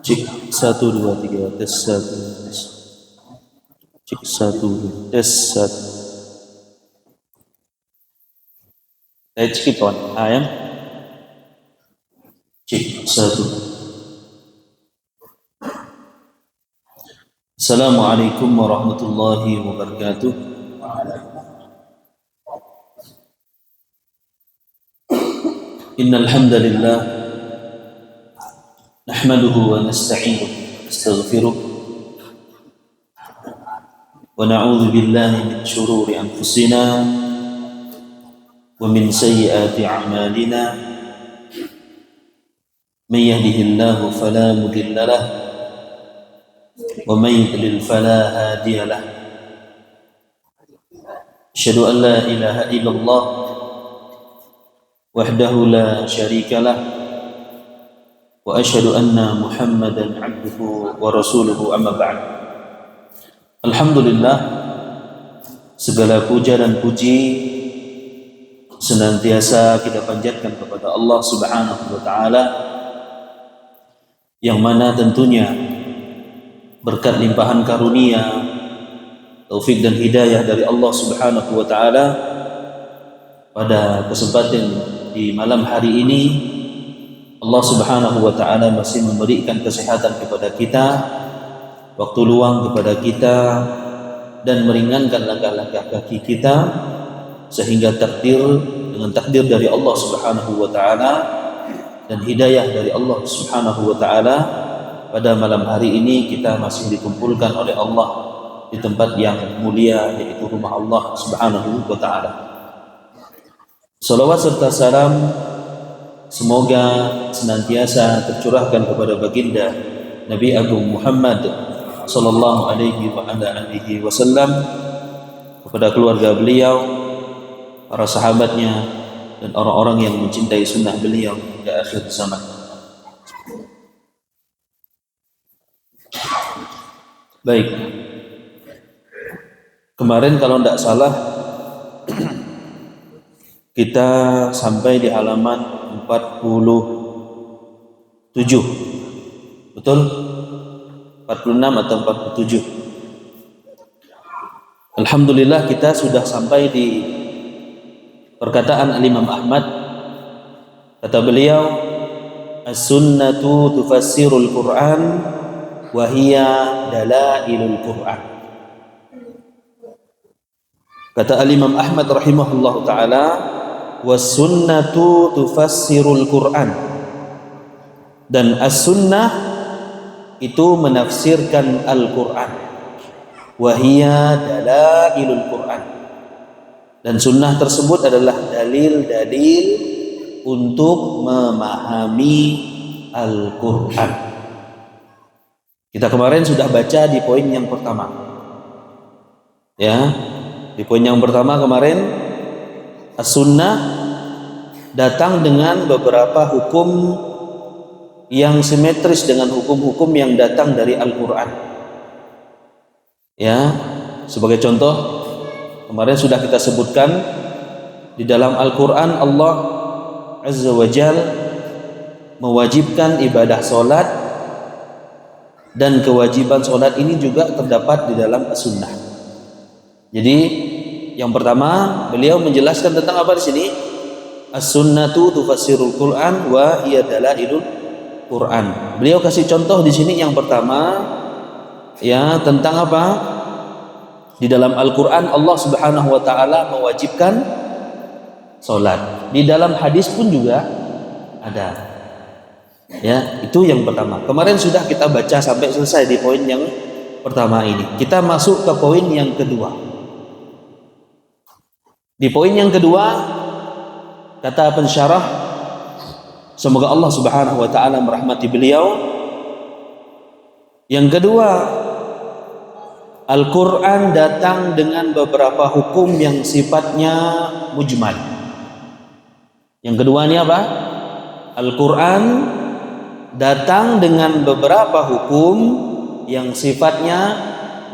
Cek 1 2 3 tes 1 tes. Cek 1 tes 1. Let's keep on. Ayam. Cek 1. Assalamualaikum warahmatullahi wabarakatuh. Innal hamdalillah nahmaduhu wa nasta'inuhu wa nastaghfiruh wa na'udzu billahi min shururi anfusina wa min sayyiati a'malina may yahdihillahu fala mudilla lahu wa may yudlil fala hadiya lahu asyhadu an la ilaha illallah wahdahu la syarika lah wa asyhadu anna Muhammadan abduhu wa rasuluhu amma ba'd. Alhamdulillah, segala puja dan puji senantiasa kita panjatkan kepada Allah Subhanahu wa taala, yang mana tentunya berkat limpahan karunia, taufik dan hidayah dari Allah Subhanahu wa taala, pada kesempatan di malam hari ini Allah Subhanahu wa taala masih memberikan kesehatan kepada kita, waktu luang kepada kita, dan meringankan langkah-langkah kaki kita, sehingga dengan takdir dari Allah Subhanahu wa taala dan hidayah dari Allah Subhanahu wa taala, pada malam hari ini kita masih dikumpulkan oleh Allah di tempat yang mulia, yaitu rumah Allah Subhanahu wa taala. Salawat serta salam semoga senantiasa tercurahkan kepada baginda Nabi Agung Muhammad sallallahu alaihi wa ala alihi wasallam, kepada keluarga beliau, para sahabatnya, dan orang-orang yang mencintai sunnah beliau hingga akhir zaman. Baik, kemarin kalau tidak salah kita sampai di halaman 47. Betul? 46 atau 47. Alhamdulillah, kita sudah sampai di perkataan Imam Ahmad. Kata beliau, as-sunnatu tufassirul Qur'an wa hiya dalailul Qur'an. Kata Imam Ahmad rahimahullah ta'ala, was-sunnatu tufassirul Qur'an, dan as-sunnah itu menafsirkan Al-Qur'an, wa hiya dalailul Qur'an, dan sunnah tersebut adalah dalil-dalil untuk memahami Al-Qur'an. Kita kemarin sudah baca di poin yang pertama, ya, di poin yang pertama kemarin, as-sunnah datang dengan beberapa hukum yang simetris dengan hukum-hukum yang datang dari Al-Quran. Ya, sebagai contoh, kemarin sudah kita sebutkan, di dalam Al-Quran Allah Azza wa Jal mewajibkan ibadah solat, dan kewajiban solat ini juga terdapat di dalam as-sunnah. Jadi yang pertama, beliau menjelaskan tentang apa di sini? As-sunnatu tufassirul Qur'an wa hiya dalailul Qur'an. Beliau kasih contoh di sini yang pertama, ya, tentang apa? Di dalam Al-Qur'an Allah Subhanahu wa taala mewajibkan salat. Di dalam hadis pun juga ada. Ya, itu yang pertama. Kemarin sudah kita baca sampai selesai di poin yang pertama ini. Kita masuk ke poin yang kedua. Di poin yang kedua, kata pensyarah, semoga Allah Subhanahu wa taala merahmati beliau, yang kedua, Al-Quran datang dengan beberapa hukum yang sifatnya mujmal. Yang kedua ini apa? Al-Quran datang dengan beberapa hukum yang sifatnya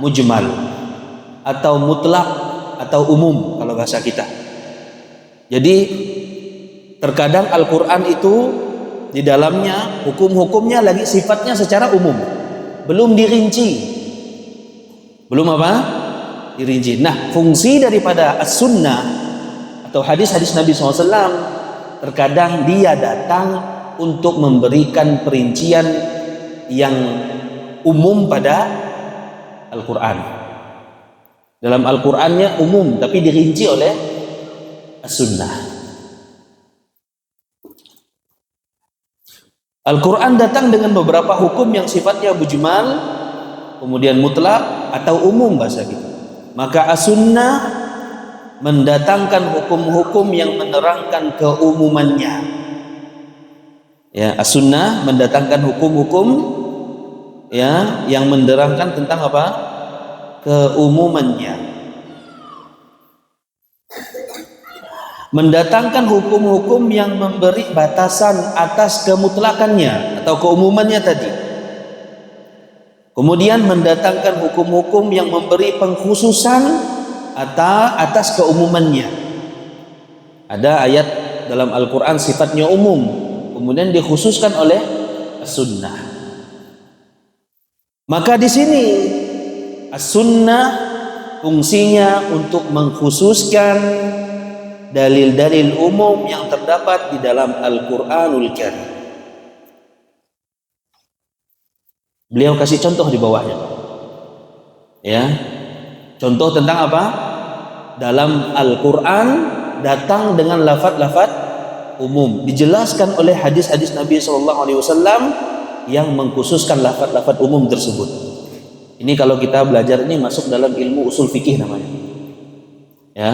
mujmal atau mutlak atau umum kalau bahasa kita. Jadi terkadang Al-Quran itu di dalamnya hukum-hukumnya lagi sifatnya secara umum, belum dirinci. Belum apa? Dirinci. Nah, fungsi daripada as-sunnah atau hadis-hadis Nabi SAW terkadang dia datang untuk memberikan perincian yang umum pada Al-Quran. Dalam Al-Qurannya umum, tapi dirinci oleh as-sunnah. Al-Quran datang dengan beberapa hukum yang sifatnya mujmal, kemudian mutlak atau umum bahasa kita. Maka as-sunnah mendatangkan hukum-hukum yang menerangkan keumumannya. Ya, as-sunnah mendatangkan hukum-hukum ya yang menerangkan tentang apa? Keumumannya. Mendatangkan hukum-hukum yang memberi batasan atas kemutlakannya atau keumumannya tadi. Kemudian mendatangkan hukum-hukum yang memberi pengkhususan atas keumumannya. Ada ayat dalam Al-Quran sifatnya umum, kemudian dikhususkan oleh as-sunnah. Maka di sini as-sunnah fungsinya untuk mengkhususkan dalil-dalil umum yang terdapat di dalam Al-Quranul Karim. Beliau kasih contoh di bawahnya. Ya. Contoh tentang apa? Dalam Al-Quran datang dengan lafaz-lafaz umum, dijelaskan oleh hadis-hadis Nabi SAW yang mengkhususkan lafaz-lafaz umum tersebut. Ini kalau kita belajar ini masuk dalam ilmu usul fikih namanya. Ya,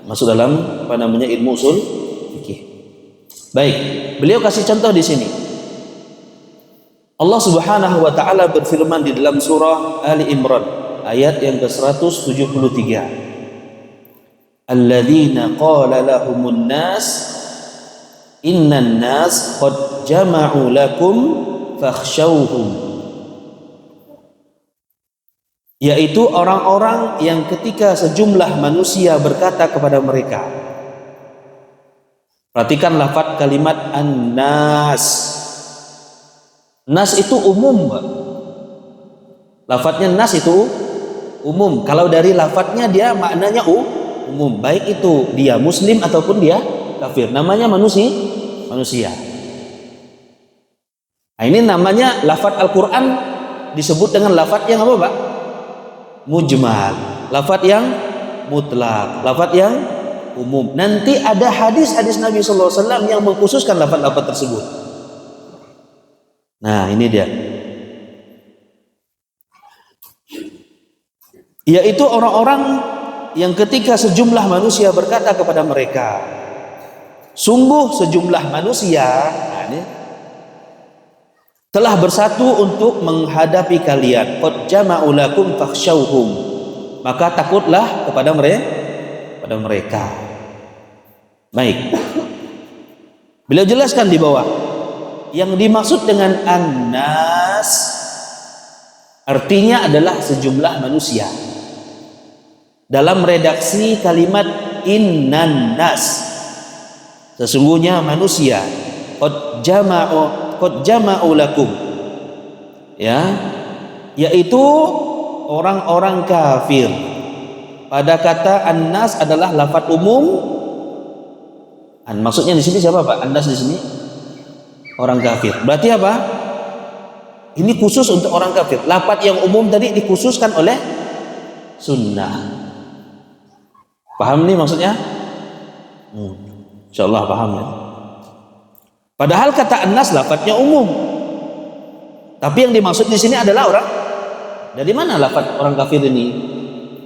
masuk dalam apa namanya ilmu usul fikih. Baik, beliau kasih contoh di sini. Allah Subhanahu wa taala berfirman di dalam surah Ali Imran ayat yang ke-173. Alladzina qala lahumun nas innan nas qad jama'u lakum fakhshawhum. Yaitu orang-orang yang ketika sejumlah manusia berkata kepada mereka. Perhatikan lafaz kalimat an-nas. Nas itu umum, Pak. Lafadznya nas itu umum. Kalau dari lafadznya dia maknanya umum. Baik itu dia muslim ataupun dia kafir. Namanya manusia. Nah, ini namanya lafadz Al-Quran disebut dengan lafadz yang apa, Pak? Mujmal. Lafadz yang mutlak. Lafadz yang umum. Nanti ada hadis-hadis Nabi SAW yang mengkhususkan lafadz-lafadz tersebut. Nah, ini dia. Yaitu orang-orang yang ketika sejumlah manusia berkata kepada mereka, sungguh sejumlah manusia telah bersatu untuk menghadapi kalian. Qad jama'u lakum fakhshawhum. Maka takutlah kepada mereka. Baik. Beliau jelaskan di bawah. Yang dimaksud dengan an-nas artinya adalah sejumlah manusia. Dalam redaksi kalimat innan nas, sesungguhnya manusia qad jama'u lakum, ya, yaitu orang-orang kafir. Pada kata an-nas adalah lafaz umum. Maksudnya di sini siapa, Pak? An-nas di sini orang kafir. Berarti apa? Ini khusus untuk orang kafir. Lafaz yang umum tadi dikhususkan oleh sunnah. Paham nih maksudnya? Insyaallah paham ya. Padahal kata an-nas lafaznya umum. Tapi yang dimaksud di sini adalah orang. Dari mana lafaz orang kafir ini?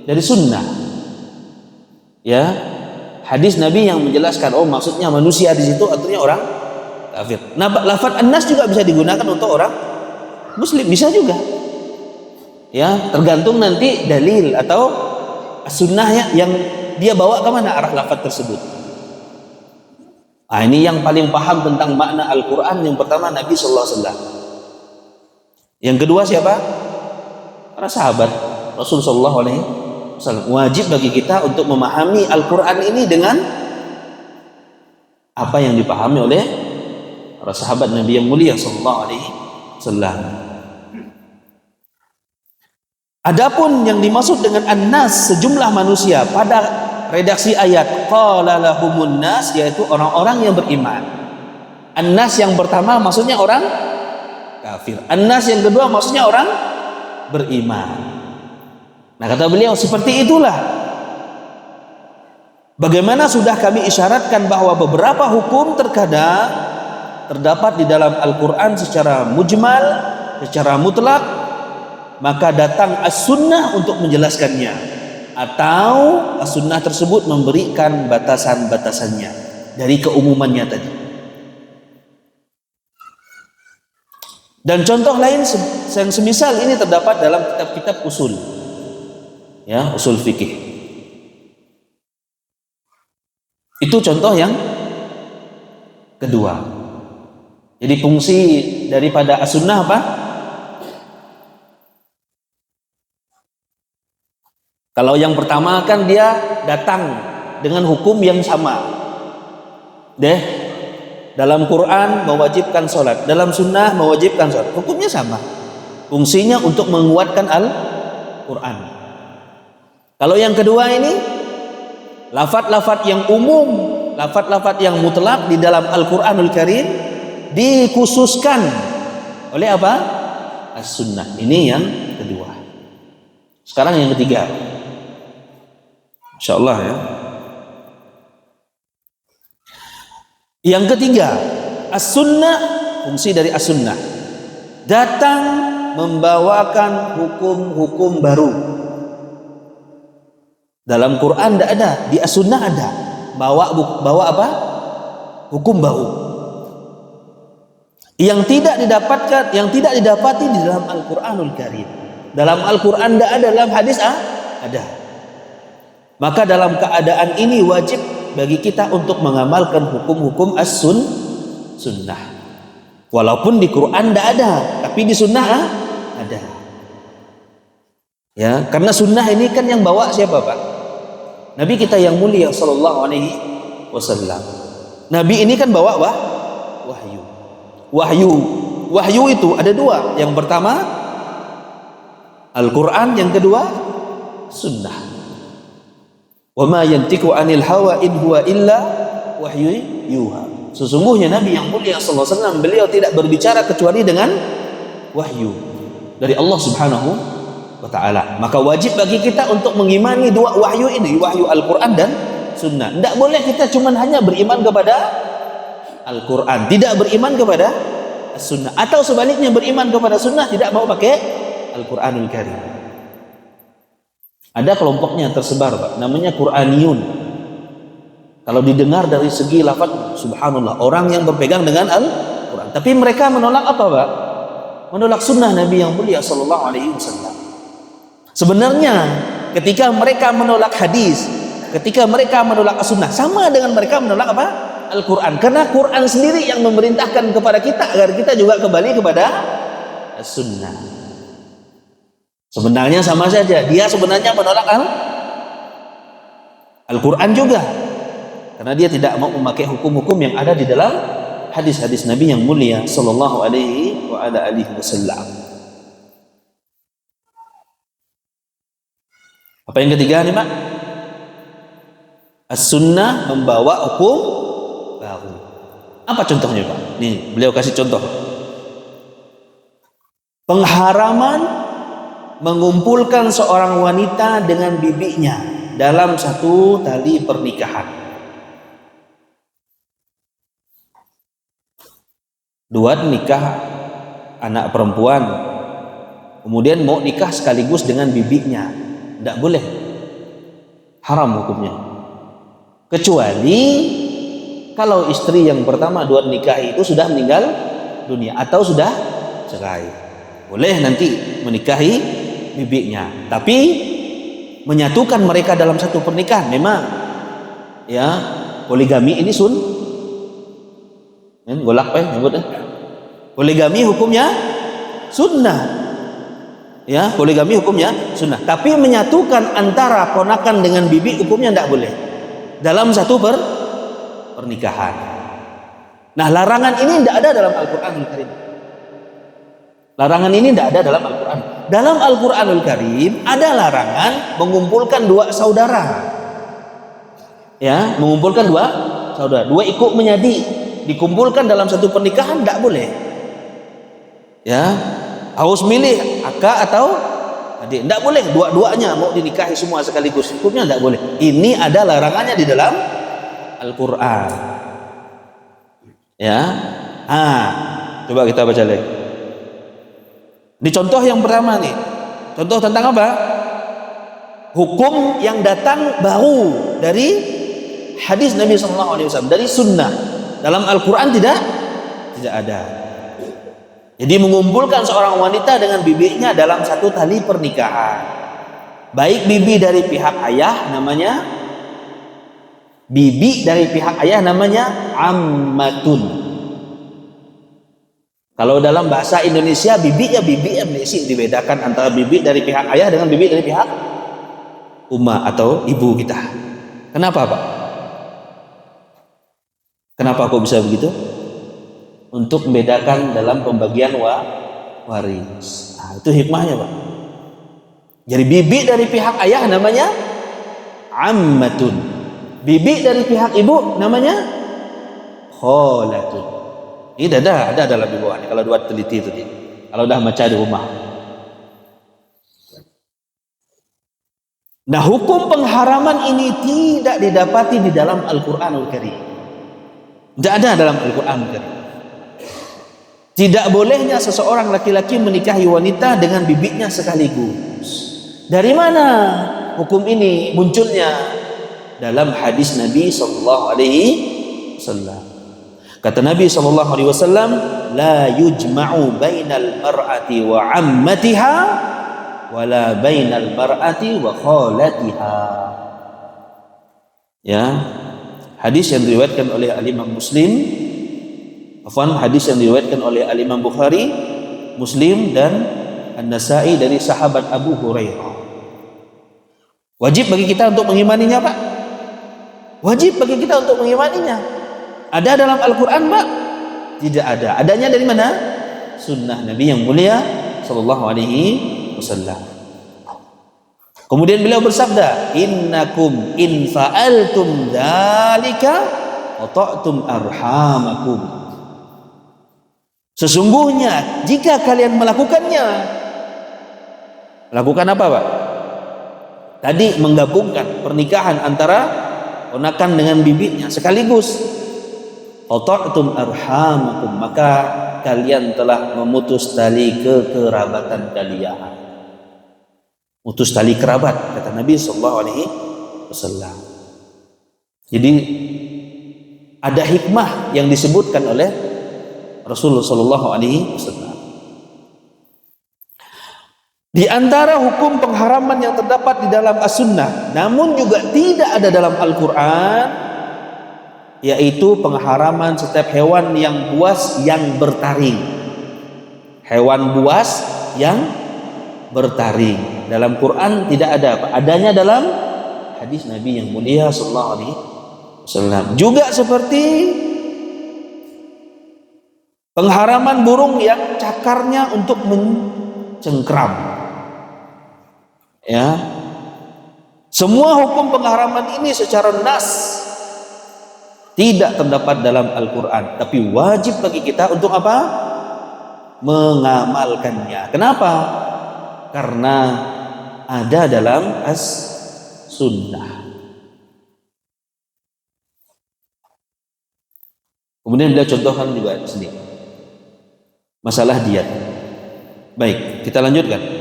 Dari sunnah. Ya. Hadis Nabi yang menjelaskan, oh maksudnya manusia di situ artinya orang kafir. Nah, lafaz an-nas juga bisa digunakan untuk orang muslim, bisa juga. Ya, tergantung nanti dalil atau sunnah yang dia bawa ke mana arah lafaz tersebut. Nah, ini yang paling paham tentang makna Al-Quran yang pertama Nabi Sallallahu Alaihi Wasallam. Yang kedua siapa? Para sahabat Rasul Sallallahu Alaihi Wasallam. Wajib bagi kita untuk memahami Al-Quran ini dengan apa yang dipahami oleh para sahabat Nabi yang mulia Sallallahu Alaihi Wasallam. Adapun yang dimaksud dengan an-nas, sejumlah manusia, pada redaksi ayat qala lahumun nas, yaitu orang-orang yang beriman. An-nas yang pertama maksudnya orang kafir. An-nas yang kedua maksudnya orang beriman. Nah, kata beliau seperti itulah bagaimana sudah kami isyaratkan bahwa beberapa hukum terkadang terdapat di dalam Al-Quran secara mujmal, secara mutlak, maka datang as-sunnah untuk menjelaskannya, atau as-sunnah tersebut memberikan batasan-batasannya dari keumumannya tadi. Dan contoh lain yang semisal ini terdapat dalam kitab-kitab usul, ya, usul fikih. Itu contoh yang kedua. Jadi fungsi daripada as-sunnah apa? Kalau yang pertama kan dia datang dengan hukum yang sama. Dalam Quran mewajibkan sholat, dalam sunnah mewajibkan sholat, hukumnya sama. Fungsinya untuk menguatkan Al-Quran. Kalau yang kedua ini lafaz-lafaz yang umum, lafaz-lafaz yang mutlak di dalam Al-Quranul Karim dikhususkan oleh apa? As-sunnah. Ini yang kedua. Sekarang yang ketiga. Insyaallah ya. Yang ketiga, as-sunnah, fungsi dari as-sunnah datang membawakan hukum-hukum baru. Dalam Quran tidak ada, di as-sunnah ada. Bawa apa? Hukum baru. Yang tidak didapatkan, yang tidak didapati di dalam Al-Quranul Karim. Dalam Al-Quran tidak ada, dalam hadis ada. Maka dalam keadaan ini wajib bagi kita untuk mengamalkan hukum-hukum as-sunnah. Walaupun di Quran tidak ada, tapi di sunnah ada. Ya, karena sunnah ini kan yang bawa siapa, Pak? Nabi kita yang mulia sallallahu alaihi wasallam. Nabi ini kan bawa wahyu. Wahyu itu ada dua. Yang pertama Al-Quran, yang kedua sunnah. Wa ma yantiqu 'anil hawa in huwa illa wahyu yuha. Sesungguhnya Nabi yang mulia sallallahu alaihi wasallam, beliau tidak berbicara kecuali dengan wahyu dari Allah Subhanahu wa taala. Maka wajib bagi kita untuk mengimani dua wahyu ini, wahyu Al-Quran dan sunnah. Tidak boleh kita cuma hanya beriman kepada Al-Quran, tidak beriman kepada sunnah, atau sebaliknya beriman kepada sunnah tidak mau pakai Al-Quranul Karim. Ada kelompoknya tersebar, Pak, namanya Quraniyun. Kalau didengar dari segi lafaz, subhanallah, orang yang berpegang dengan Al-Quran, tapi mereka menolak apa, Pak? Menolak sunnah Nabi yang mulia sallallahu alaihi wasallam. Sebenarnya ketika mereka menolak hadis, ketika mereka menolak sunnah, sama dengan mereka menolak apa? Al-Quran. Karena Quran sendiri yang memerintahkan kepada kita agar kita juga kembali kepada sunnah. Sebenarnya sama saja, dia sebenarnya menolak Al-Quran juga, karena dia tidak mau memakai hukum-hukum yang ada di dalam hadis-hadis Nabi yang mulia sallallahu alaihi wasallam. Apa yang ketiga nih, Pak? As-sunnah membawa hukum baru. Apa contohnya, Pak? Nih, beliau kasih contoh. Pengharaman mengumpulkan seorang wanita dengan bibinya dalam satu tali pernikahan. Dua nikah anak perempuan, kemudian mau nikah sekaligus dengan bibinya, tidak boleh, haram hukumnya. Kecuali kalau istri yang pertama dua nikah itu sudah meninggal dunia atau sudah cerai, boleh nanti menikahi bibinya. Tapi menyatukan mereka dalam satu pernikahan memang ya, poligami ini golak nyebutnya. Poligami hukumnya sunnah. Ya, poligami hukumnya sunnah. Tapi menyatukan antara ponakan dengan bibi hukumnya tidak boleh dalam satu pernikahan. Nah, larangan ini tidak ada dalam Al-Qur'anul Karim. Larangan ini tidak ada dalam Al-Quran. Dalam Al-Quranul Karim ada larangan mengumpulkan dua saudara. Ya, mengumpulkan dua saudara. Dua ikut menyadi dikumpulkan dalam satu pernikahan tidak boleh. Ya, harus milih akak atau adik. Tidak boleh dua-duanya mau dinikahi semua sekaligus. Hukumnya tidak boleh. Ini ada larangannya di dalam Al-Quran. Ya, coba kita baca lagi. Di contoh yang pertama nih, contoh tentang apa? Hukum yang datang baru dari hadis Nabi SAW, dari sunnah. Dalam Al-Quran tidak ada. Jadi mengumpulkan seorang wanita dengan bibinya dalam satu tali pernikahan. Baik bibi dari pihak ayah namanya bibi dari pihak ayah namanya ammatun. Kalau dalam bahasa Indonesia bibi ya mesti dibedakan antara bibi dari pihak ayah dengan bibi dari pihak umma atau ibu kita. Kenapa, Pak? Kenapa kok bisa begitu? Untuk membedakan dalam pembagian waris. Itu hikmahnya, Pak. Jadi bibi dari pihak ayah namanya ammatun. Bibi dari pihak ibu namanya kholatun. Ini ada dalam di bawah. Kalau dua teliti itu, kalau udah baca di rumah. Nah, hukum pengharaman ini tidak didapati di dalam Al-Quranul Karim. Tidak ada dalam Al-Quranul Karim. Tidak bolehnya seseorang laki-laki menikahi wanita dengan bibinya sekaligus. Dari mana hukum ini munculnya? Dalam hadis Nabi SAW. Kata Nabi SAW, la yujma'u bainal mar'ati wa ammatiha wala bainal mar'ati wa khalatiha. Ya, hadis yang diriwayatkan oleh Al-Imam Muslim, hadis yang diriwayatkan oleh Al-Imam Bukhari, Muslim dan An-Nasa'i dari sahabat Abu Hurairah. Wajib bagi kita untuk mengimaninya, Pak. Wajib bagi kita untuk mengimaninya. Ada dalam Al-Quran, Pak? Tidak ada. Adanya dari mana? Sunnah Nabi yang mulia Sallallahu Alaihi Wasallam. Kemudian beliau bersabda, innakum in fa'altum dzalika qata'tum arhamakum. Sesungguhnya jika kalian melakukannya, melakukan apa, Pak? Tadi menggabungkan pernikahan antara ponakan dengan bibinya sekaligus. Qata'tum arhamakum, maka kalian telah memutus tali kekerabatan kalian. Mutus tali kerabat, kata Nabi sallallahu alaihi wasallam. Jadi ada hikmah yang disebutkan oleh Rasulullah sallallahu alaihi wasallam. Di antara hukum pengharaman yang terdapat di dalam As-Sunnah namun juga tidak ada dalam Al-Quran, yaitu pengharaman setiap hewan yang buas yang bertaring. Hewan buas yang bertaring. Dalam Quran tidak ada, adanya dalam hadis Nabi yang mulia sallallahu alaihi wasallam. Juga seperti pengharaman burung yang cakarnya untuk mencengkram. Ya. Semua hukum pengharaman ini secara nas tidak terdapat dalam Al-Quran, tapi wajib bagi kita untuk apa? Mengamalkannya. Kenapa? Karena ada dalam As-Sunnah. Kemudian beliau contohkan juga di sini masalah diat. Baik, kita lanjutkan.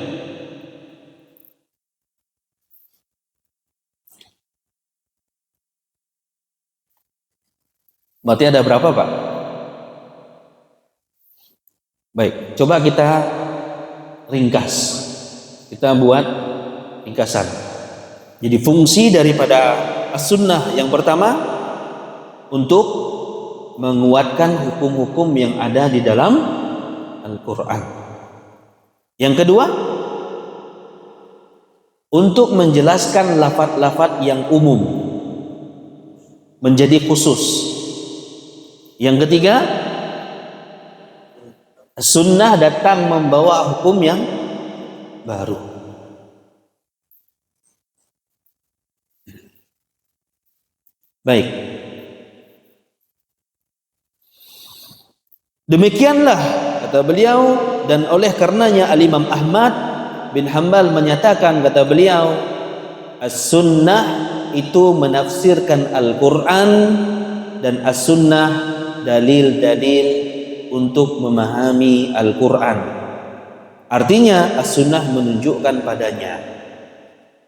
Berarti ada berapa, Pak? Baik, coba kita ringkas. Kita buat ringkasan. Jadi fungsi daripada as-sunnah yang pertama untuk menguatkan hukum-hukum yang ada di dalam Al-Quran. Yang kedua, untuk menjelaskan lafaz-lafaz yang umum menjadi khusus. Yang ketiga, sunnah datang membawa hukum yang baru. Baik. Demikianlah kata beliau, dan oleh karenanya Al-Imam Ahmad bin Hanbal menyatakan, kata beliau, as-sunnah itu menafsirkan Al-Quran, dan as-sunnah dalil-dalil untuk memahami Al-Quran. Artinya as-sunnah menunjukkan padanya,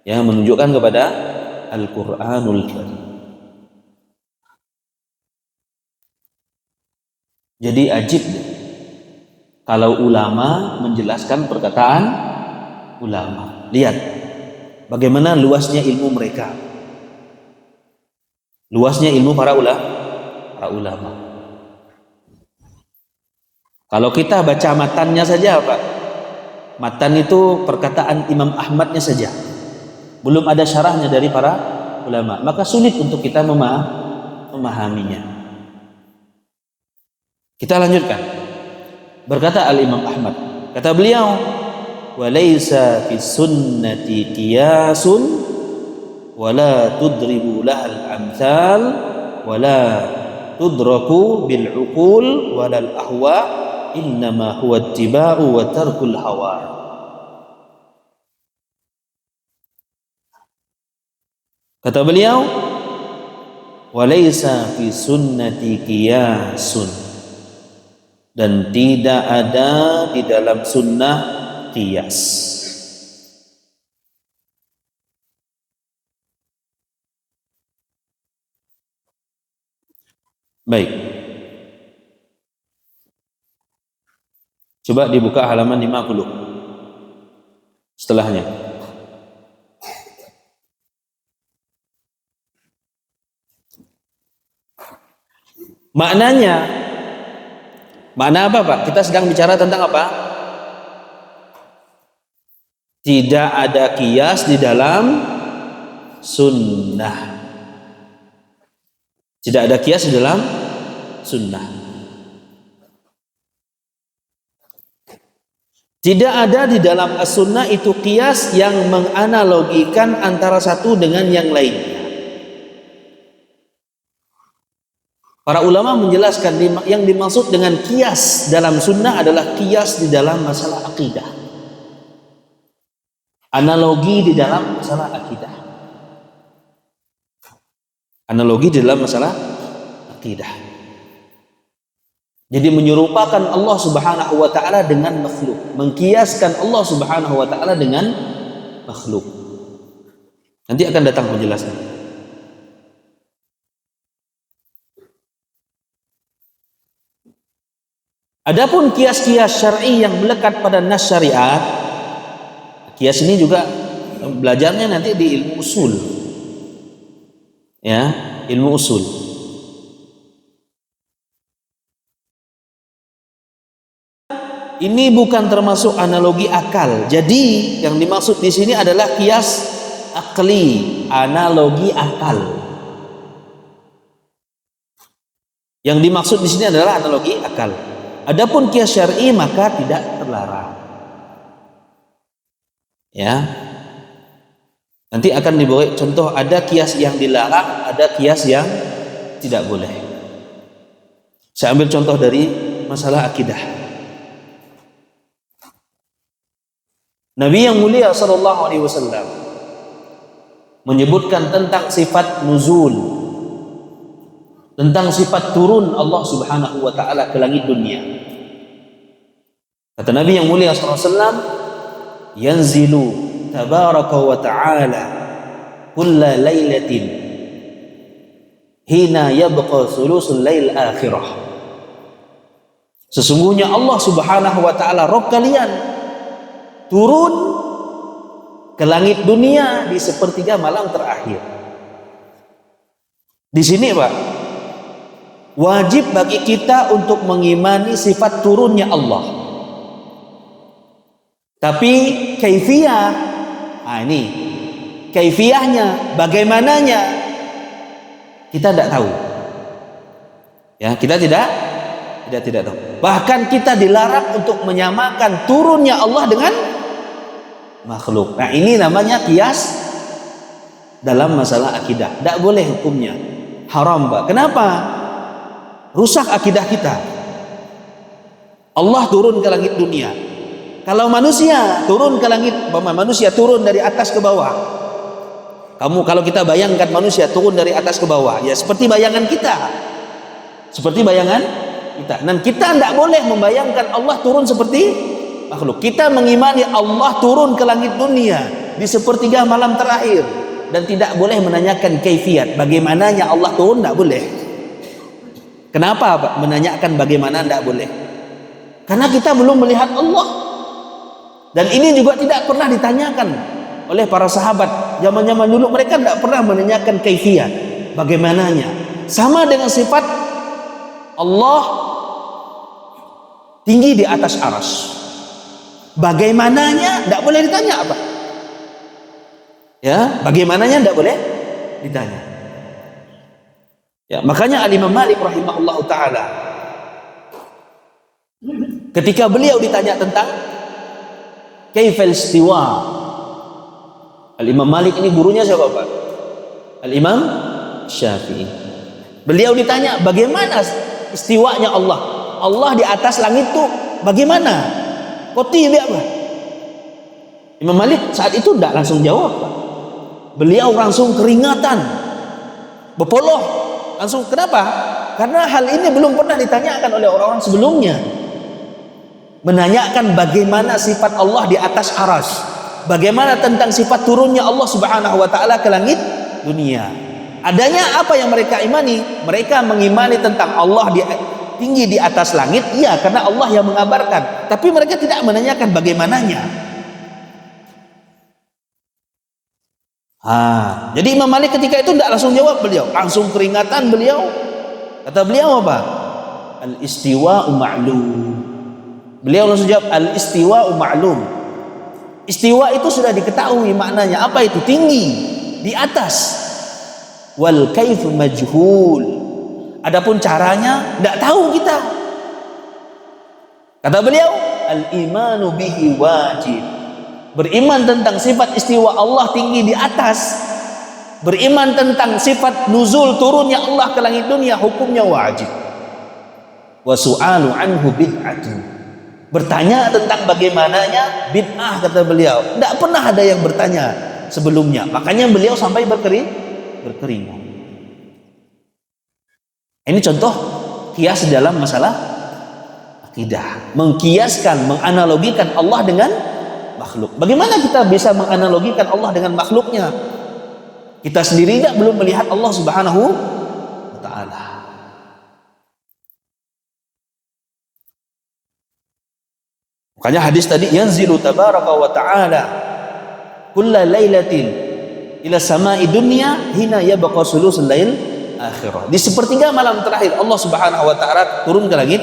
ya, menunjukkan kepada Al-Quranul Karim. Jadi ajib kalau ulama menjelaskan perkataan ulama. Lihat bagaimana luasnya ilmu mereka, luasnya ilmu para ulama. Kalau kita baca matannya saja, Pak, matan itu perkataan Imam Ahmadnya saja, belum ada syarahnya dari para ulama, maka sulit untuk kita memahaminya. Kita lanjutkan. Berkata Al-Imam Ahmad, kata beliau, walaysa fi sunnati qiyasun wala tudribu lahal amthal wala tudraku bil uqul walal ahwa innama huwa ittiba'u wa tarkul hawa. Kata beliau, walaysa fi sunnati qiyasun, dan tidak ada di dalam sunnah qiyas. Baik, coba dibuka halaman 50 setelahnya. Makna apa, Pak? Kita sedang bicara tentang apa? Tidak ada qiyas di dalam sunnah. Tidak ada qiyas di dalam sunnah. Tidak ada di dalam as-sunnah itu qiyas yang menganalogikan antara satu dengan yang lain. Para ulama menjelaskan yang dimaksud dengan qiyas dalam sunnah adalah qiyas di dalam masalah akidah, analogi di dalam masalah akidah, analogi di dalam masalah akidah. Jadi menyerupakan Allah Subhanahu wa taala dengan makhluk, mengkiaskan Allah Subhanahu wa taala dengan makhluk. Nanti akan datang penjelasan. Adapun kias-kias syar'i yang melekat pada nas syariat, kias ini juga belajarnya nanti di ilmu usul, ya, ilmu usul. Ini bukan termasuk analogi akal. Jadi yang dimaksud di sini adalah kias akli, analogi akal. Yang dimaksud di sini adalah analogi akal. Adapun kias syar'i maka tidak terlarang. Ya. Nanti akan diberi contoh, ada kias yang dilarang, ada kias yang tidak boleh. Saya ambil contoh dari masalah akidah. Nabi yang mulia sallallahu alaihi wasallam menyebutkan tentang sifat nuzul, tentang sifat turun Allah Subhanahu wa taala ke langit dunia. Kata Nabi yang mulia sallallahu alaihi wasallam, yanzilu tabaraka wa ta'ala kulla lailatin hina yabqa thulusul lail akhirah. Sesungguhnya Allah Subhanahu wa taala Rabb kalian turun ke langit dunia di sepertiga malam terakhir. Di sini Pak, wajib bagi kita untuk mengimani sifat turunnya Allah. Tapi kaifiyah, ini kaifiyahnya, bagaimananya kita tidak tahu. Ya, kita tidak tahu. Bahkan kita dilarang untuk menyamakan turunnya Allah dengan makhluk. Nah, ini namanya kias dalam masalah akidah. Tidak boleh hukumnya. Haram, Pak. Kenapa? Rusak akidah kita. Allah turun ke langit dunia. Kalau manusia turun ke langit, manusia turun dari atas ke bawah. Kalau kita bayangkan manusia turun dari atas ke bawah, ya seperti bayangan kita. Seperti bayangan kita. Dan kita tidak boleh membayangkan Allah turun seperti makhluk. Kita mengimani Allah turun ke langit dunia di sepertiga malam terakhir, dan tidak boleh menanyakan kaifiat, bagaimananya Allah turun, tidak boleh. Kenapa Pak? Menanyakan bagaimana tidak boleh? Karena kita belum melihat Allah. Dan ini juga tidak pernah ditanyakan oleh para sahabat. Zaman-zaman dulu mereka tidak pernah menanyakan kaifiat, bagaimananya. Sama dengan sifat Allah tinggi di atas aras. Bagaimananya tidak boleh ditanya apa? Ya, bagaimananya tidak boleh ditanya. Ya, makanya Al-Imam Malik rahimahullah taala, ketika beliau ditanya tentang kaifal istiwa, Al-Imam Malik ini gurunya siapa Pak? Al-Imam Syafi'i. Beliau ditanya bagaimana istiwanya Allah. Allah di atas langit itu bagaimana? Koti apa? Imam Malik saat itu tidak langsung jawab Pak. Beliau langsung keringatan, berpoloh langsung. Kenapa? Karena hal ini belum pernah ditanyakan oleh orang-orang sebelumnya. Menanyakan bagaimana sifat Allah di atas aras, bagaimana tentang sifat turunnya Allah subhanahu wa ta'ala ke langit dunia. Adanya apa yang mereka imani? Mereka mengimani tentang Allah tinggi di atas langit, iya, karena Allah yang mengabarkan. Tapi mereka tidak menanyakan bagaimananya. Jadi Imam Malik ketika itu tidak langsung jawab, beliau langsung keringatan. Kata beliau apa? Al-istiwa'u ma'lum. Beliau langsung jawab, al-istiwa'u ma'lum. Istiwa itu sudah diketahui maknanya. Apa itu? Tinggi, di atas. Wal kaifu majhul. Adapun caranya tidak tahu kita. Kata beliau, al-imanu bihi wajib. Beriman tentang sifat istiwa Allah tinggi di atas, beriman tentang sifat nuzul turunnya Allah ke langit dunia, hukumnya wajib. Wa su'alu anhu bid'atun. Bertanya tentang bagaimananya bid'ah, kata beliau. Tidak pernah ada yang bertanya sebelumnya. Makanya beliau sampai berkeringat. Ini contoh kias dalam masalah akidah. Mengkiaskan, menganalogikan Allah dengan makhluk. Bagaimana kita bisa menganalogikan Allah dengan makhluknya? Kita sendiri belum melihat Allah subhanahu wa ta'ala. Makanya hadis tadi, yanzilu tabaraka wa ta'ala kulla lailatin ila sama'i dunya hina yabqa sulusul lail akhirah. Di sepertiga malam terakhir Allah subhanahu wa ta'ala turun ke langit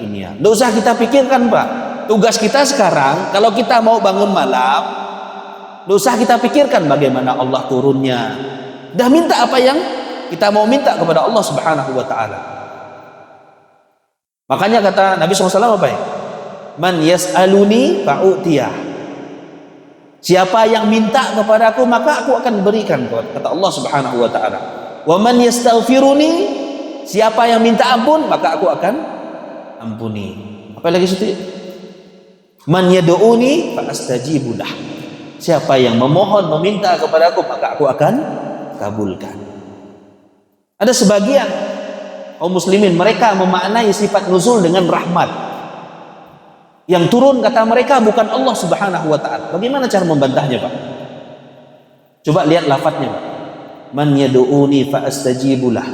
dunia. Tidak usah kita pikirkan Pak. Tugas kita sekarang, kalau kita mau bangun malam, tidak usah kita pikirkan bagaimana Allah turunnya. Dah minta apa yang kita mau minta kepada Allah subhanahu wa ta'ala. Makanya kata Nabi SAW apa ya? Man yas'aluni fa'utiyah. Siapa yang minta kepada aku, maka aku akan berikan, kata Allah subhanahu wa ta'ala. Wa man yastaghfiruni, siapa yang minta ampun, maka aku akan ampuni. Apa lagi situ? Man yad'uni fa astajibu lah. Siapa yang memohon, meminta kepada aku, maka aku akan kabulkan. Ada sebagian kaum muslimin, mereka memaknai sifat nuzul dengan rahmat. Yang turun kata mereka bukan Allah subhanahu wa ta'ala. Bagaimana cara membantahnya Pak? Coba lihat lafadznya Pak. Man yad'uni fa astajibu lah.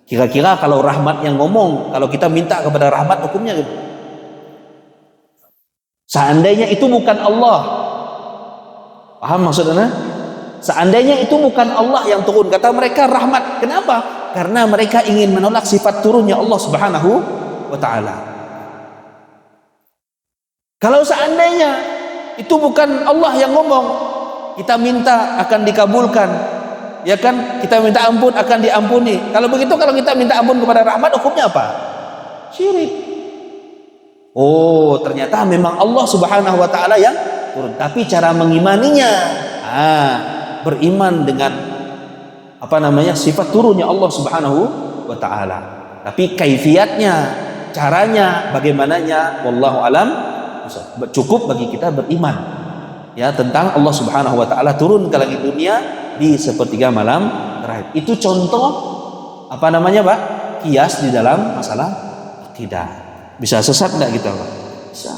Kira-kira kalau rahmat yang ngomong, kalau kita minta kepada rahmat, hukumnya gitu. Seandainya itu bukan Allah, Paham maksudnya? Seandainya itu bukan Allah yang turun, kata mereka rahmat. Kenapa? Karena mereka ingin menolak sifat turunnya Allah Subhanahu wa taala. Kalau seandainya itu bukan Allah yang ngomong, kita minta akan dikabulkan, ya kan? Kita minta ampun akan diampuni. Kalau begitu, kalau kita minta ampun kepada rahmat, hukumnya apa? Syirik. Oh, ternyata memang Allah Subhanahu wa taala yang turun. Tapi cara mengimaninya, beriman dengan sifat turunnya Allah Subhanahu wa taala. Tapi kaifiatnya, caranya, bagaimananya, wallahu alam, cukup bagi kita beriman ya tentang Allah Subhanahu wa taala turun ke langit dunia di sepertiga malam terakhir. Itu contoh Pak? Kias di dalam masalah akidah. Bisa sesat enggak kita, Pak? Bisa.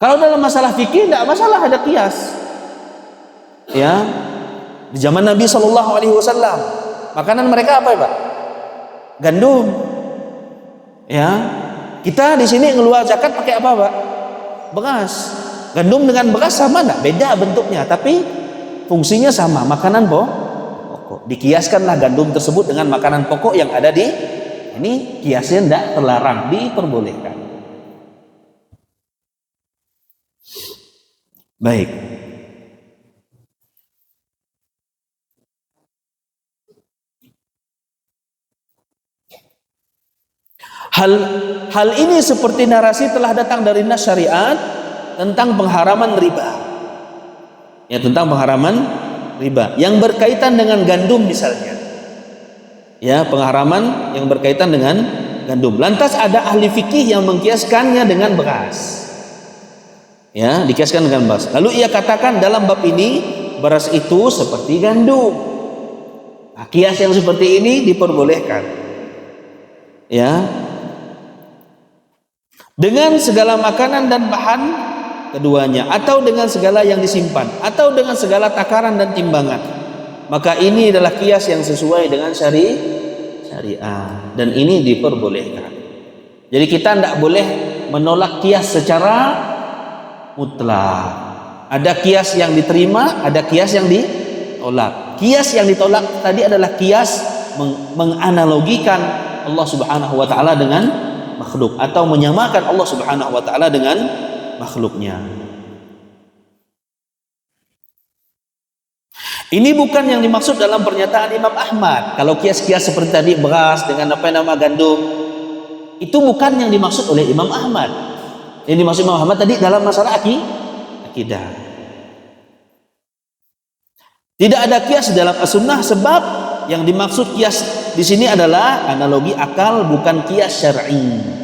Kalau dalam masalah fikih enggak masalah ada kias. Ya. Di zaman Nabi Shallallahu alaihi wasallam, makanan mereka apa, Pak? Gandum. Ya. Kita di sini ngeluar zakat pakai apa, Pak? Beras. Gandum dengan beras sama enggak? Beda bentuknya, tapi fungsinya sama, makanan pokok. Dikiaskanlah gandum tersebut dengan makanan pokok yang ada di ini, kiasnya tidak terlarang, diperbolehkan. Baik. Hal ini seperti narasi telah datang dari nas syariat tentang pengharaman riba. Ya, tentang pengharaman riba yang berkaitan dengan gandum misalnya. Ya, pengharaman yang berkaitan dengan gandum. Lantas ada ahli fikih yang mengkiaskannya dengan beras. Ya, dikiaskan dengan beras. Lalu ia katakan dalam bab ini beras itu seperti gandum. Nah, kias yang seperti ini diperbolehkan. Ya. Dengan segala makanan dan bahan keduanya, atau dengan segala yang disimpan, atau dengan segala takaran dan timbangan. Maka ini adalah kias yang sesuai dengan syariah, dan ini diperbolehkan. Jadi kita tidak boleh menolak kias secara mutlak. Ada kias yang diterima, ada kias yang ditolak. Kias yang ditolak tadi adalah kias menganalogikan Allah Subhanahu wa taala dengan makhluk, atau menyamakan Allah Subhanahu wa taala dengan makhluknya. Ini bukan yang dimaksud dalam pernyataan Imam Ahmad. Kalau kias-kias seperti tadi beras dengan gandum, itu bukan yang dimaksud oleh Imam Ahmad. Yang dimaksud Imam Ahmad tadi dalam masalah akidah. Tidak ada kias dalam as-sunnah, sebab yang dimaksud kias di sini adalah analogi akal, bukan kias syar'i.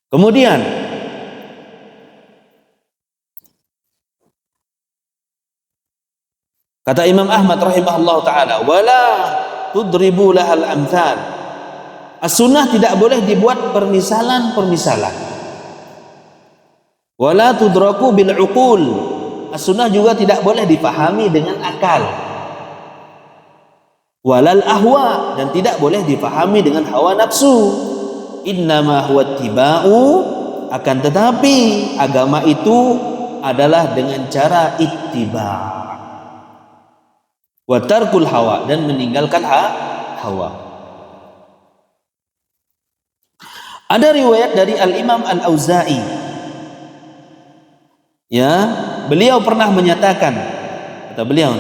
Kemudian kata Imam Ahmad rahimahullah taala, wala tudribu lahal amthal. As-sunnah tidak boleh dibuat permisalan-permisalan. Wala tudraku bil uqul. As-sunnah juga tidak boleh dipahami dengan akal. Walal ahwa, dan tidak boleh dipahami dengan hawa nafsu. Innama huwa ittiba'u, akan tetapi agama itu adalah dengan cara ittiba' wa tarkul hawa, dan meninggalkan hawa. Ada riwayat dari Al-Imam Al-Auza'i, ya, beliau pernah menyatakan, kata beliau,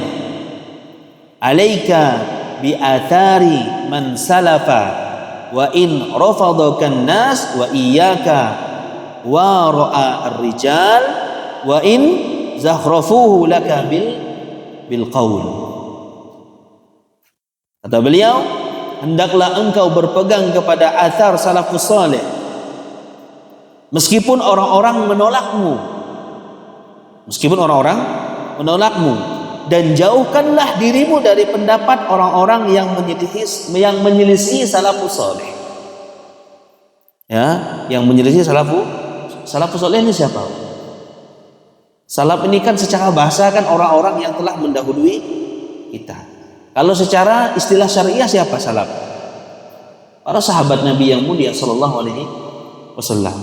alaika bi athari man salafa wa in rafadakan nas wa iyyaka wa ra'a ar-rijal wa in zakhrafuhu laka bil qaul. Kata beliau, hendaklah engkau berpegang kepada athar salafus saleh meskipun orang-orang menolakmu, dan jauhkanlah dirimu dari pendapat orang-orang yang menyelisih salafus saleh. Ya, yang menyelisih salafus saleh ini siapa? Salaf ini kan secara bahasa kan orang-orang yang telah mendahului kita. Kalau secara istilah syariah siapa salaf? para sahabat Nabi yang mulia sallallahu alaihi wasallam.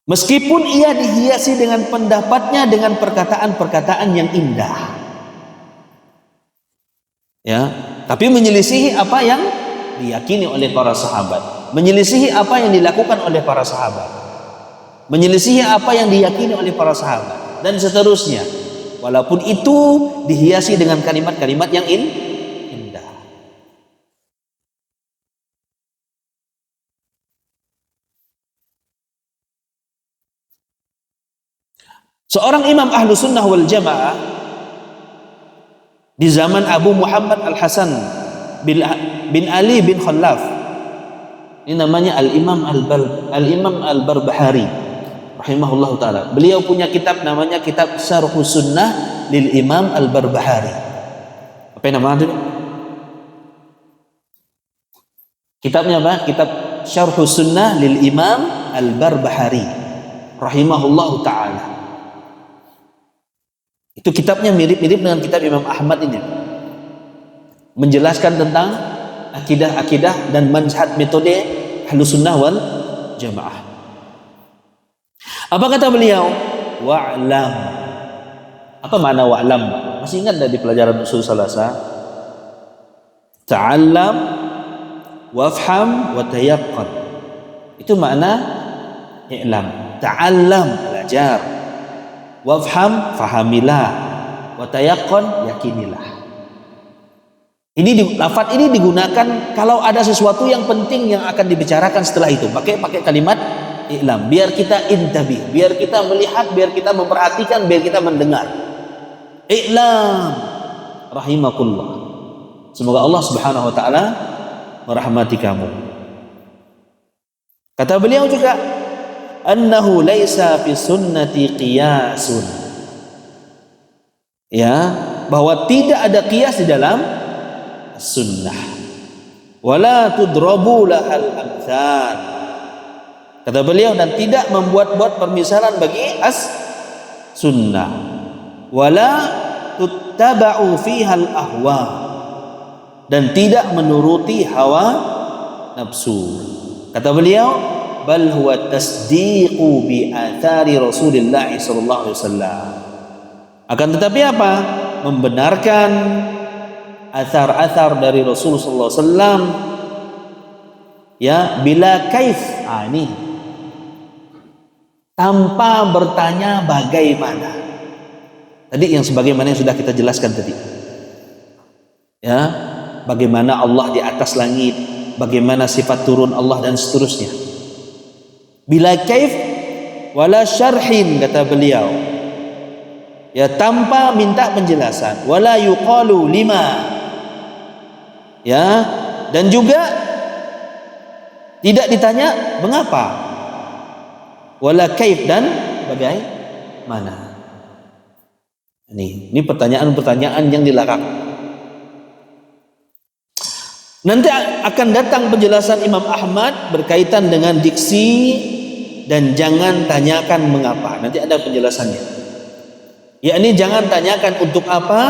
Meskipun ia dihiasi dengan pendapatnya dengan perkataan-perkataan yang indah, ya, tapi menyelisihi apa yang diyakini oleh para sahabat, menyelisihi apa yang dilakukan oleh para sahabat, menyelisihi apa yang diyakini oleh para sahabat, dan seterusnya. Walaupun itu dihiasi dengan kalimat-kalimat yang indah. Seorang imam ahlu sunnah wal jamaah di zaman Abu Muhammad al-Hasan bin Ali bin Khallaf, ini namanya al-imam al-Barbahari rahimahullah ta'ala. Beliau punya kitab namanya kitab Syarhus Sunnah lil Imam al-Barbahari. Apa namanya itu? Kitabnya apa? Kitab Syarhus Sunnah lil Imam al-Barbahari rahimahullah ta'ala. Itu kitabnya mirip-mirip dengan kitab Imam Ahmad ini, menjelaskan tentang akidah-akidah dan manhaj metode Ahlus Sunnah wal Jamaah. Apa kata beliau? Wa'lam. Apa makna wa'lam? Masih ingat dari pelajaran usul salasa? Ta'allam, wafham, wa tayaqqan. Itu makna i'lam. Ta'allam, belajar. Wafham, fahamilah. Wa tayaqqan, yakinilah. Lafaz ini digunakan kalau ada sesuatu yang penting yang akan dibicarakan setelah itu. Pakai kalimat i'lam, biar kita intabi, biar kita melihat, biar kita memperhatikan, biar kita mendengar. I'lam rahimakumullah. Semoga Allah Subhanahu wa taala merahmati kamu. Kata beliau juga, annahu laisa fi sunnati qiyasun. Ya, bahwa tidak ada qiyas di dalam sunnah. Wala tudrabu lahal amthal. Kata beliau, dan tidak membuat-buat permisalan bagi sunnah. Wala tuttaba'u fiha al-ahwa, dan tidak menuruti hawa nafsu. Kata beliau, bal huwa tasdiqu bi athari Rasulillah sallallahu alaihi wasallam. Akan tetapi apa? Membenarkan athar-athar dari Rasul sallallahu alaihi wasallam, ya, bila kaif. Ini tanpa bertanya bagaimana. Tadi yang sebagaimana yang sudah kita jelaskan tadi, ya, bagaimana Allah di atas langit, bagaimana sifat turun Allah dan seterusnya. Bila kaif wala syarhin, kata beliau, ya, tanpa minta penjelasan. Wala yuqalu lima, ya, dan juga tidak ditanya mengapa. Wala kaif, dan bagaimana. Ini pertanyaan-pertanyaan yang dilarang. Nanti akan datang penjelasan Imam Ahmad berkaitan dengan diksi dan jangan tanyakan mengapa. Nanti ada penjelasannya. Yakni jangan tanyakan untuk apa,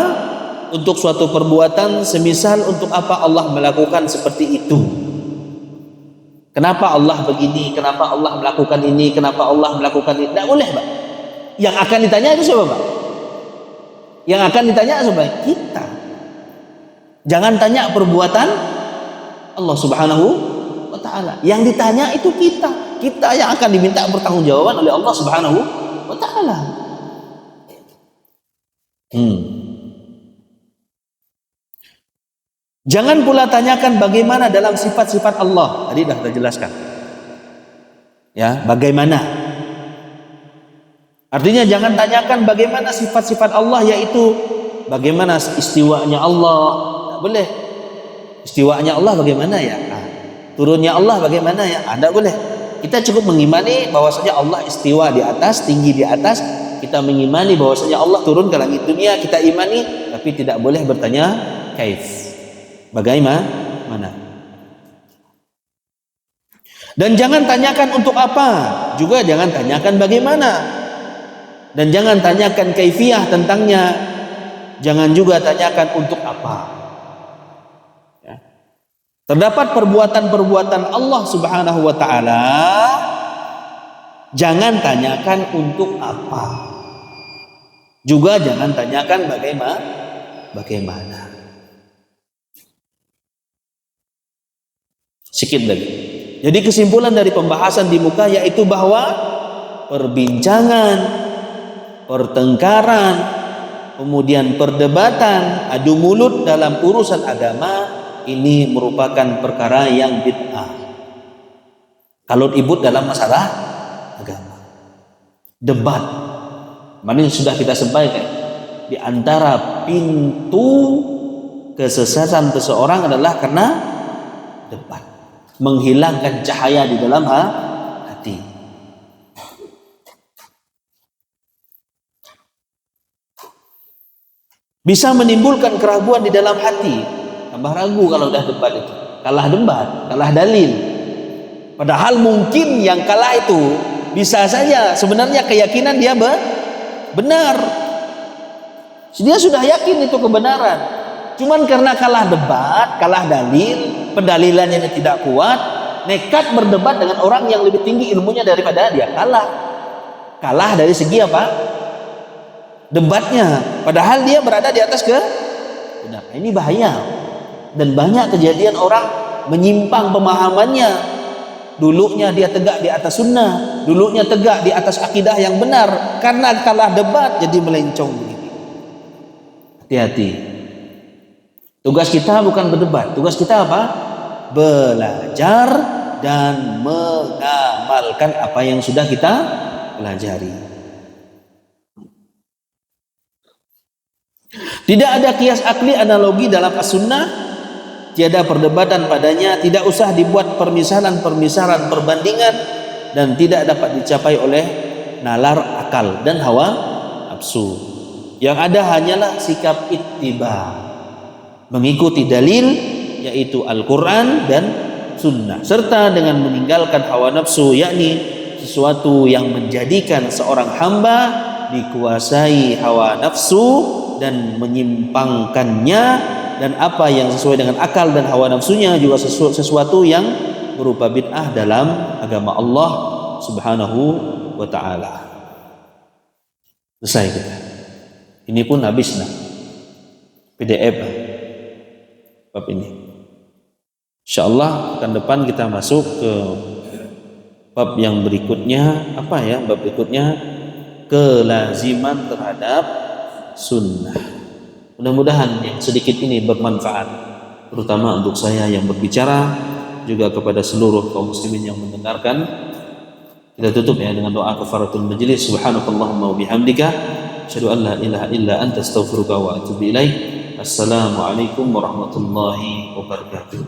untuk suatu perbuatan, semisal untuk apa Allah melakukan seperti itu. Kenapa Allah begini? Kenapa Allah melakukan ini? Kenapa Allah melakukan ini? Tidak boleh, Pak. Yang akan ditanya itu siapa, Pak? Yang akan ditanya siapa? Kita. Jangan tanya perbuatan Allah Subhanahu wa ta'ala. Yang ditanya itu kita. Kita yang akan diminta pertanggungjawaban oleh Allah Subhanahu wa ta'ala. Jangan pula tanyakan bagaimana dalam sifat-sifat Allah. Tadi sudah kita jelaskan. Ya, bagaimana? Artinya jangan tanyakan bagaimana sifat-sifat Allah, yaitu bagaimana istiwanya Allah. Tidak boleh. Istiwanya Allah bagaimana ya? Turunnya Allah bagaimana ya? Tidak boleh. Kita cukup mengimani bahwasanya Allah istiwa di atas, tinggi di atas. Kita mengimani bahwasanya Allah turun ke langit dunia, kita imani, tapi tidak boleh bertanya kaif. Bagaimana? Dan jangan tanyakan untuk apa, juga jangan tanyakan bagaimana. Dan jangan tanyakan kaifiyah tentangnya. Jangan juga tanyakan untuk apa. Ya. Terdapat perbuatan-perbuatan Allah Subhanahu wa taala, jangan tanyakan untuk apa. Juga jangan tanyakan bagaimana. Sedikit lagi. Jadi kesimpulan dari pembahasan di muka yaitu bahwa perbincangan, pertengkaran, kemudian perdebatan, adu mulut dalam urusan agama ini merupakan perkara yang bid'ah. Kalau ribut dalam masalah agama, debat, mana sudah kita sampaikan, di antara pintu kesesatan seseorang adalah karena debat, menghilangkan cahaya di dalam hati. Bisa menimbulkan keraguan di dalam hati, tambah ragu kalau udah debat itu, kalah debat, kalah dalil. Padahal mungkin yang kalah itu bisa saja sebenarnya keyakinan dia benar. Dia sudah yakin itu kebenaran. Cuman karena kalah debat, kalah dalil, pendalilannya tidak kuat, nekat berdebat dengan orang yang lebih tinggi ilmunya daripada dia, kalah dari segi apa? Debatnya. Padahal dia berada di atas benar. Ini bahaya. Dan banyak kejadian orang menyimpang pemahamannya. Dulunya dia tegak di atas sunnah, dulunya tegak di atas akidah yang benar, karena kalah debat jadi melencong begini. Hati-hati. Tugas kita bukan berdebat, tugas kita apa? Belajar dan mengamalkan apa yang sudah kita pelajari. Tidak ada kias akli analogi dalam as-sunnah, tiada perdebatan padanya, tidak usah dibuat permisalan-permisalan perbandingan, dan tidak dapat dicapai oleh nalar akal dan hawa nafsu. Yang ada hanyalah sikap ittiba, mengikuti dalil yaitu Al-Quran dan Sunnah, serta dengan meninggalkan hawa nafsu, yakni sesuatu yang menjadikan seorang hamba dikuasai hawa nafsu dan menyimpangkannya, dan apa yang sesuai dengan akal dan hawa nafsunya juga sesuatu yang berupa bid'ah dalam agama Allah Subhanahu wa ta'ala. Selesai kita. Ini pun habis PDF bab ini. Insyaallah akan depan kita masuk ke bab yang berikutnya. Apa ya bab berikutnya? Kelaziman terhadap sunnah. Mudah-mudahan yang sedikit ini bermanfaat, terutama untuk saya yang berbicara, juga kepada seluruh kaum muslimin yang mendengarkan. Kita tutup ya dengan doa kafaratul majlis. Subhanakallahumma wa bihamdika asyhadu an la ilaha illa anta astaghfiruka wa atubu ilaik. Assalamualaikum warahmatullahi wabarakatuh.